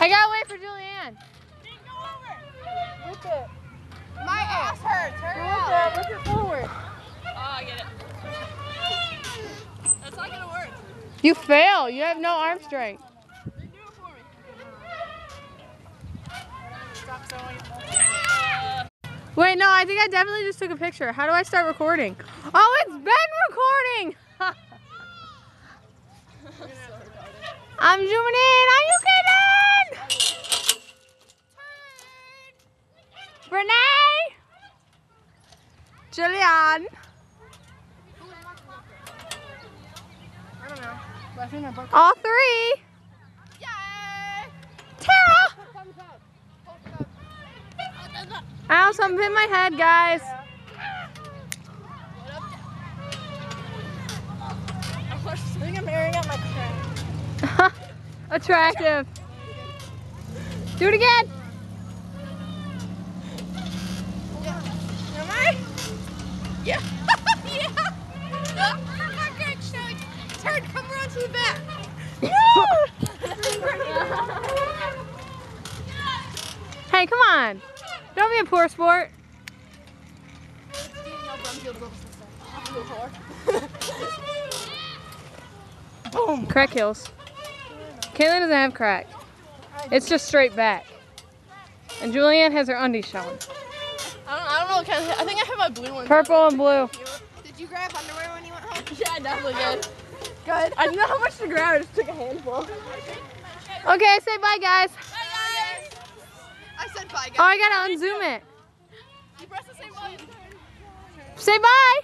I gotta wait for Julianne. Go over. Whip it. My ass hurts. Hurry up. Whip it forward. Oh, I get it. That's not gonna work. You fail. You have no arm strength. Then do it for me. Stop throwing. Wait, no, I think I definitely just took a picture. How do I start recording? Oh, it's been recording! I'm zooming in. Are you kidding? Renee? Julianne? I don't know. But I think I broke. All three. Yay! Tara! Thumbs up. Ow, something hit my head, guys. I think I'm airing out my crack. Attractive. Do it again. Am I? Yeah. Yeah. My crack's showing. Turn, come around to the back. Hey, come on. Don't be a poor sport. Boom. Crack kills. Kayla doesn't have crack. It's just straight back. And Julianne has her undies showing. I don't know what kind of, I think I have my blue one. Purple and blue. Did you grab underwear when you went home? Yeah, I definitely did. Good. I didn't know how much to grab. I just took a handful. Okay, say bye, guys. Bye, guys. I said bye, guys. Oh, I gotta unzoom it. You press the same button. Say bye.